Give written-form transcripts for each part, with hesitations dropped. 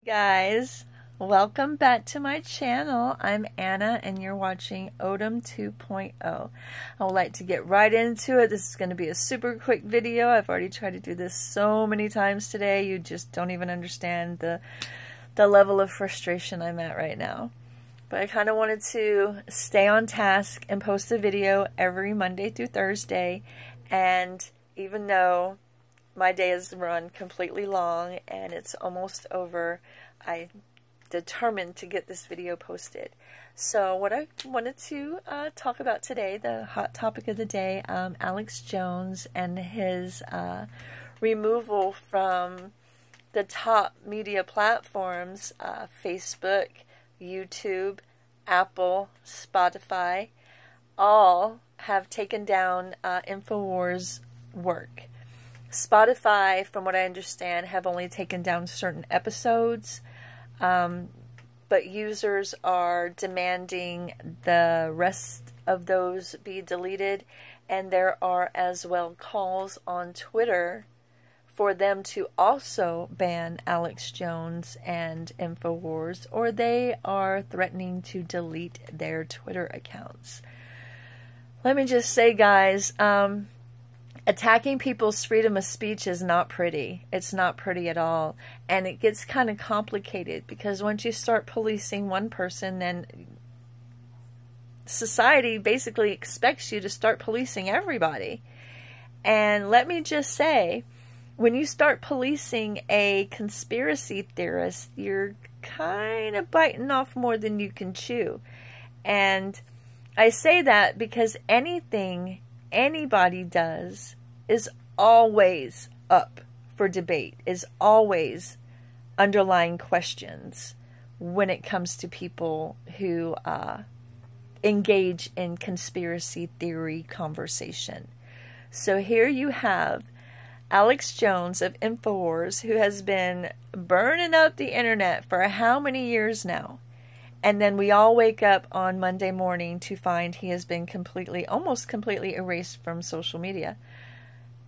Guys, welcome back to my channel. I'm Anna and you're watching Odom 2.0. I would like to get right into it. This is going to be a super quick video. I've already tried to do this so many times today. You just don't even understand the level of frustration I'm at right now. But I kind of wanted to stay on task and post a video every Monday through Thursday. And even though my day has run completely long and it's almost over, I determined to get this video posted. So what I wanted to talk about today, the hot topic of the day, Alex Jones and his removal from the top media platforms, Facebook, YouTube, Apple, Spotify, all have taken down InfoWars work. Spotify, from what I understand, have only taken down certain episodes, but users are demanding the rest of those be deleted, and there are as well calls on Twitter for them to also ban Alex Jones and InfoWars, or they are threatening to delete their Twitter accounts. Let me just say, guys, attacking people's freedom of speech is not pretty. It's not pretty at all. And it gets kind of complicated because once you start policing one person, then society basically expects you to start policing everybody. And let me just say, when you start policing a conspiracy theorist, you're kind of biting off more than you can chew. And I say that because anything anybody does is always up for debate, is always underlying questions when it comes to people who engage in conspiracy theory conversation. So here you have Alex Jones of InfoWars, who has been burning up the internet for how many years now? And then we all wake up on Monday morning to find he has been almost completely erased from social media.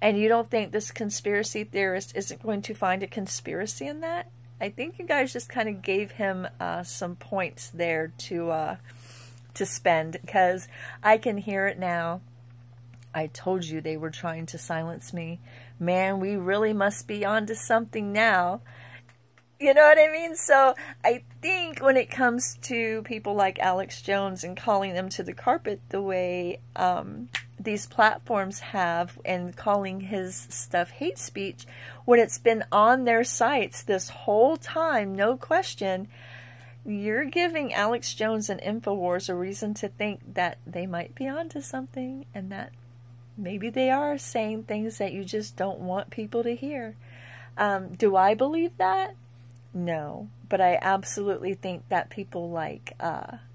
And you don't think this conspiracy theorist isn't going to find a conspiracy in that? I think you guys just kind of gave him some points there to spend, because I can hear it now. I told you they were trying to silence me. Man, we really must be onto something now. You know what I mean? So I think when it comes to people like Alex Jones and calling them to the carpet the way these platforms have, and calling his stuff hate speech, when it's been on their sites this whole time, no question, you're giving Alex Jones and InfoWars a reason to think that they might be onto something, and that maybe they are saying things that you just don't want people to hear. Do I believe that? No, but I absolutely think that people like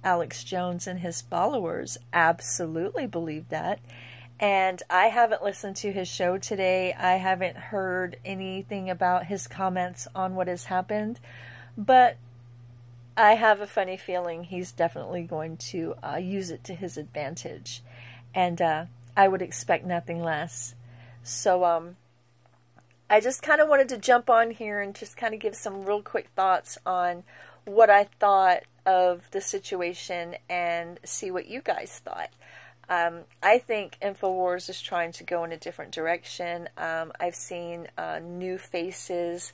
Alex Jones and his followers absolutely believe that. And I haven't listened to his show today. I haven't heard anything about his comments on what has happened. But I have a funny feeling he's definitely going to use it to his advantage. And I would expect nothing less. So, I just kind of wanted to jump on here and just kind of give some real quick thoughts on what I thought of the situation and see what you guys thought. I think InfoWars is trying to go in a different direction. I've seen new faces,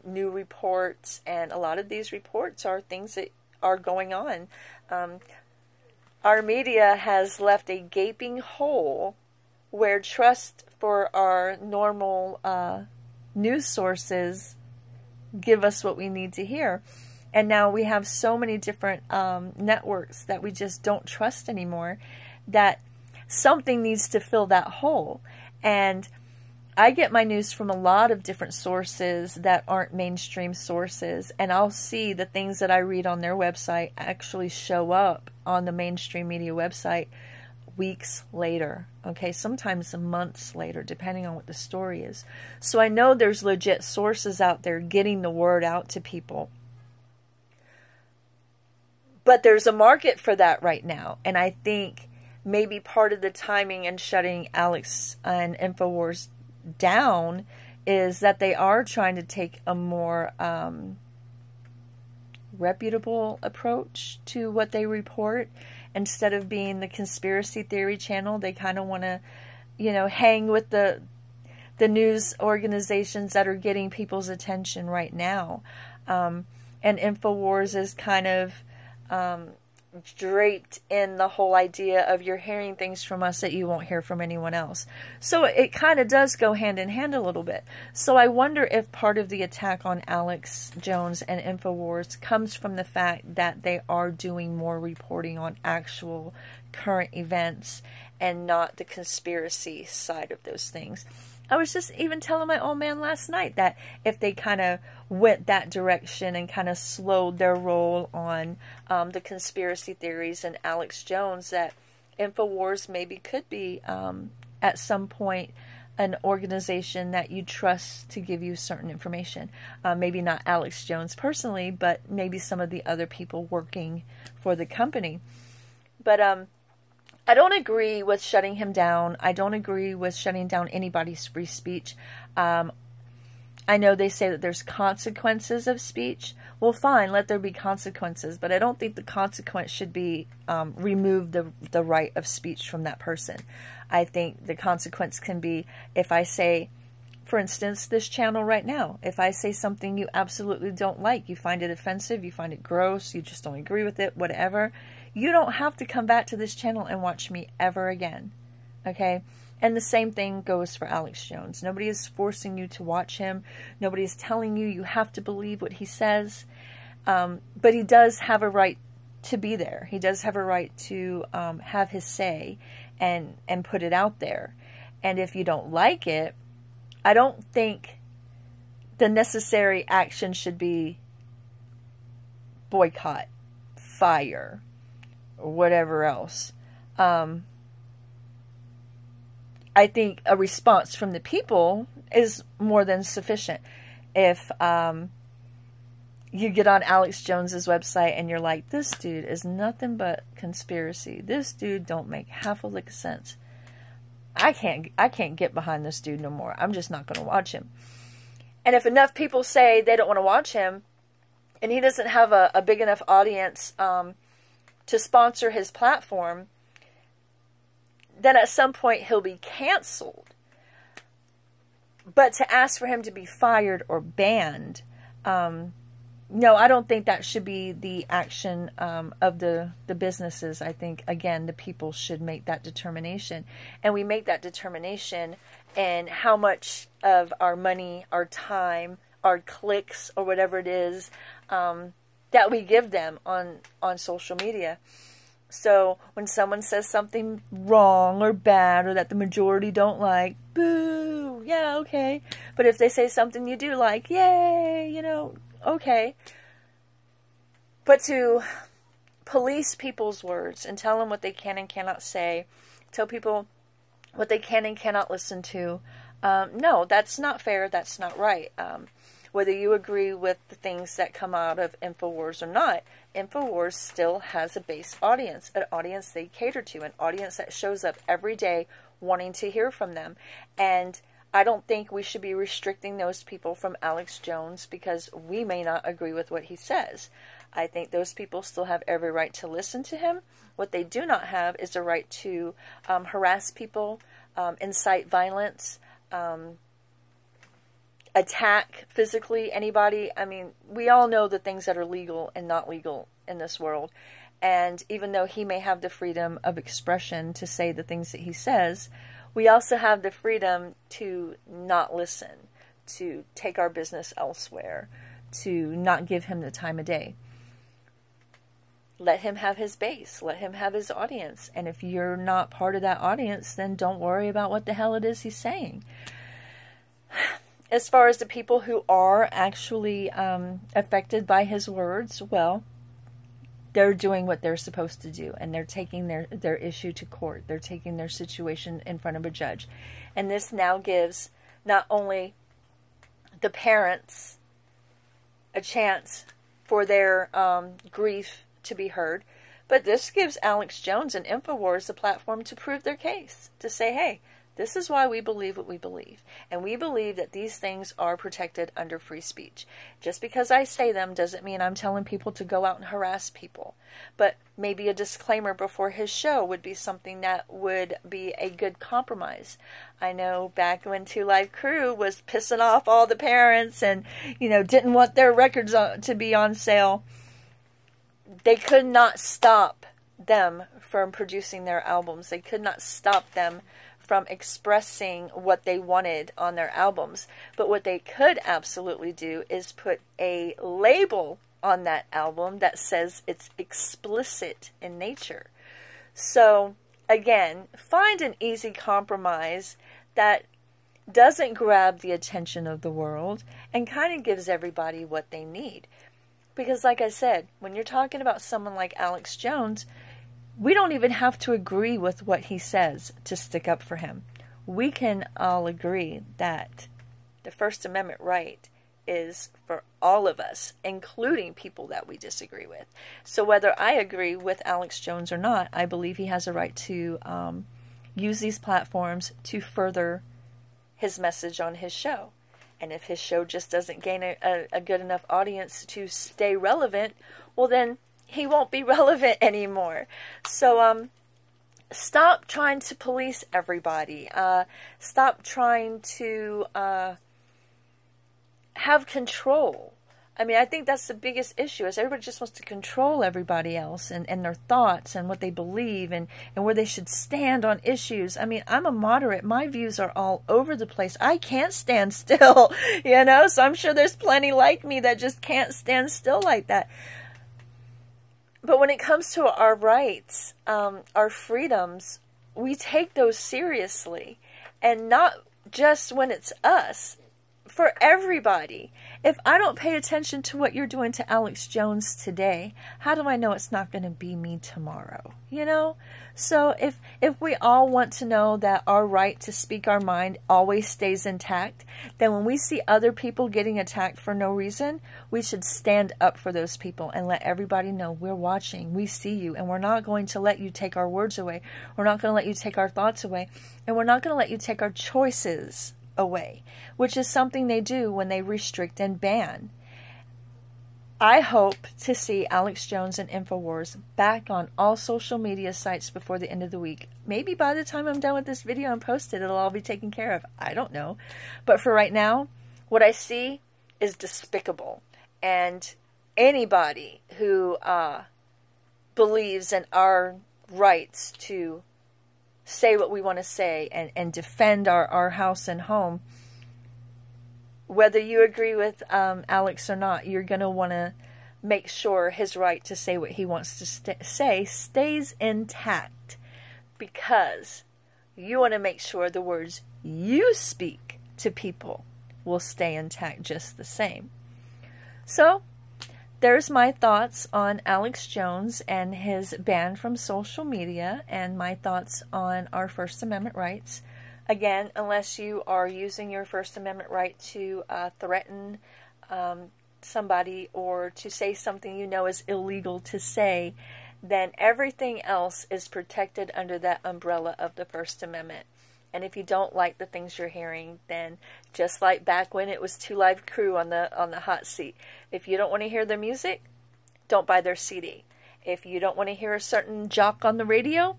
new reports, and a lot of these reports are things that are going on. Our media has left a gaping hole where trust for our normal news sources give us what we need to hear. And now we have so many different networks that we just don't trust anymore, that something needs to fill that hole. And I get my news from a lot of different sources that aren't mainstream sources, and I'll see the things that I read on their website actually show up on the mainstream media website weeks later, okay, sometimes months later, depending on what the story is. So I know there's legit sources out there getting the word out to people. But there's a market for that right now, and I think maybe part of the timing in shutting Alex and InfoWars down is that they are trying to take a more reputable approach to what they report. Instead of being the conspiracy theory channel, they kind of want to, you know, hang with the news organizations that are getting people's attention right now. And InfoWars is kind of draped in the whole idea of you're hearing things from us that you won't hear from anyone else. So it kind of does go hand in hand a little bit. So I wonder if part of the attack on Alex Jones and InfoWars comes from the fact that they are doing more reporting on actual current events and not the conspiracy side of those things. I was just even telling my old man last night that if they kind of went that direction and kind of slowed their roll on the conspiracy theories and Alex Jones, that InfoWars maybe could be at some point an organization that you trust to give you certain information. Maybe not Alex Jones personally, but maybe some of the other people working for the company. But I don't agree with shutting him down. I don't agree with shutting down anybody's free speech. I know they say that there's consequences of speech. Well, fine, let there be consequences. But I don't think the consequence should be remove the right of speech from that person. I think the consequence can be if I say, for instance, this channel right now, if I say something you absolutely don't like, you find it offensive, you find it gross, you just don't agree with it, whatever, you don't have to come back to this channel and watch me ever again. Okay? And the same thing goes for Alex Jones. Nobody is forcing you to watch him. Nobody is telling you you have to believe what he says. But he does have a right to be there. He does have a right to have his say and put it out there. And if you don't like it, I don't think the necessary action should be boycott, fire, or whatever else. I think a response from the people is more than sufficient. If you get on Alex Jones's website and you're like, this dude is nothing but conspiracy. This dude don't make half a lick of sense. I can't get behind this dude no more. I'm just not going to watch him. And if enough people say they don't want to watch him, and he doesn't have a big enough audience to sponsor his platform, then at some point he'll be canceled. But to ask for him to be fired or banned, no, I don't think that should be the action of the businesses. I think, again, the people should make that determination. And we make that determination in how much of our money, our time, our clicks, or whatever it is that we give them on social media. So when someone says something wrong or bad or that the majority don't like, boo, yeah, okay. But if they say something you do like, yay, you know, okay. But to police people's words and tell them what they can and cannot say, tell people what they can and cannot listen to, no, that's not fair, that's not right. Whether you agree with the things that come out of InfoWars or not, InfoWars still has a base audience, an audience they cater to, an audience that shows up every day wanting to hear from them. And I don't think we should be restricting those people from Alex Jones because we may not agree with what he says. I think those people still have every right to listen to him. What they do not have is the right to harass people, incite violence, attack physically anybody. I mean, we all know the things that are legal and not legal in this world. And even though he may have the freedom of expression to say the things that he says, we also have the freedom to not listen, to take our business elsewhere, to not give him the time of day. Let him have his base. Let him have his audience. And if you're not part of that audience, then don't worry about what the hell it is he's saying. As far as the people who are actually affected by his words, well, they're doing what they're supposed to do, and they're taking their issue to court. They're taking their situation in front of a judge. And this now gives not only the parents a chance for their grief to be heard, but this gives Alex Jones and InfoWars the platform to prove their case, to say, hey, This is why we believe what we believe. And we believe that these things are protected under free speech. Just because I say them doesn't mean I'm telling people to go out and harass people. But maybe a disclaimer before his show would be something that would be a good compromise. I know back when 2 Live Crew was pissing off all the parents and, didn't want their records to be on sale, they could not stop them from producing their albums. They could not stop them from expressing what they wanted on their albums. But what they could absolutely do is put a label on that album that says it's explicit in nature. So, again, find an easy compromise that doesn't grab the attention of the world and kind of gives everybody what they need. Because like I said, when you're talking about someone like Alex Jones, we don't even have to agree with what he says to stick up for him. We can all agree that the First Amendment right is for all of us, including people that we disagree with. So whether I agree with Alex Jones or not, I believe he has a right to use these platforms to further his message on his show. And if his show just doesn't gain a good enough audience to stay relevant, well then he won't be relevant anymore. So stop trying to police everybody. Stop trying to have control. I mean, I think that's the biggest issue, is everybody just wants to control everybody else and their thoughts and what they believe and where they should stand on issues. I mean, I'm a moderate. My views are all over the place. I can't stand still, so I'm sure there's plenty like me that just can't stand still like that. But when it comes to our rights, our freedoms, we take those seriously. And not just when it's us, for everybody. If I don't pay attention to what you're doing to Alex Jones today, how do I know it's not going to be me tomorrow? So if we all want to know that our right to speak our mind always stays intact, then when we see other people getting attacked for no reason, we should stand up for those people and let everybody know we're watching, we see you, and we're not going to let you take our words away. We're not going to let you take our thoughts away, and we're not going to let you take our choices away, which is something they do when they restrict and ban. I hope to see Alex Jones and InfoWars back on all social media sites before the end of the week. Maybe by the time I'm done with this video and posted, it'll all be taken care of. I don't know. But for right now, what I see is despicable. And anybody who believes in our rights to say what we want to say and defend our house and home, whether you agree with Alex or not, you're going to want to make sure his right to say what he wants to say stays intact, because you want to make sure the words you speak to people will stay intact just the same. So, there's my thoughts on Alex Jones and his ban from social media, and my thoughts on our First Amendment rights. Again, unless you are using your First Amendment right to threaten somebody or to say something you know is illegal to say, then everything else is protected under that umbrella of the First Amendment. And if you don't like the things you're hearing, then just like back when it was 2 Live Crew on the hot seat, if you don't want to hear their music, don't buy their CD. If you don't want to hear a certain jock on the radio,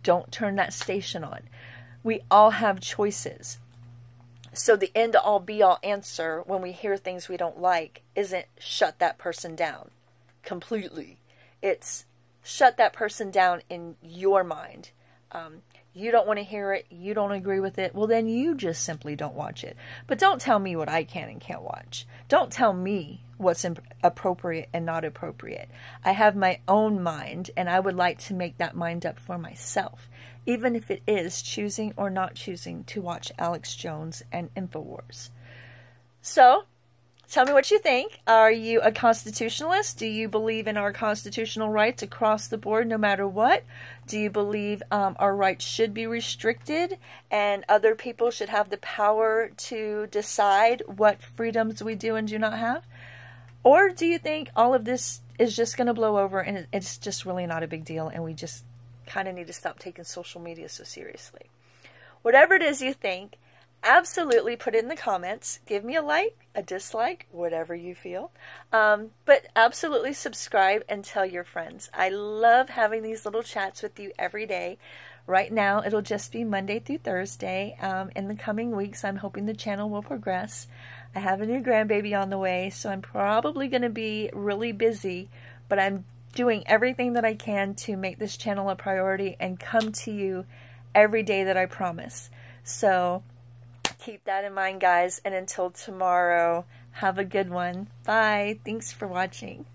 don't turn that station on. We all have choices. So the end-all be-all answer when we hear things we don't like isn't shut that person down completely. It's shut that person down in your mind. You don't want to hear it, you don't agree with it, well then you just simply don't watch it. But don't tell me what I can and can't watch. Don't tell me what's appropriate and not appropriate. I have my own mind, and I would like to make that mind up for myself, even if it is choosing or not choosing to watch Alex Jones and InfoWars. So, tell me what you think. Are you a constitutionalist? Do you believe in our constitutional rights across the board no matter what? Do you believe our rights should be restricted and other people should have the power to decide what freedoms we do and do not have? Or do you think all of this is just going to blow over and it's just really not a big deal and we just kind of need to stop taking social media so seriously? whatever it is you think, absolutely put it in the comments. Give me a like, a dislike, whatever you feel. But absolutely subscribe and tell your friends. I love having these little chats with you every day. Right now, it'll just be Monday through Thursday. In the coming weeks, I'm hoping the channel will progress. I have a new grandbaby on the way, so I'm probably going to be really busy, but I'm doing everything that I can to make this channel a priority and come to you every day that I promise. So keep that in mind, guys, and until tomorrow, have a good one. Bye. Thanks for watching.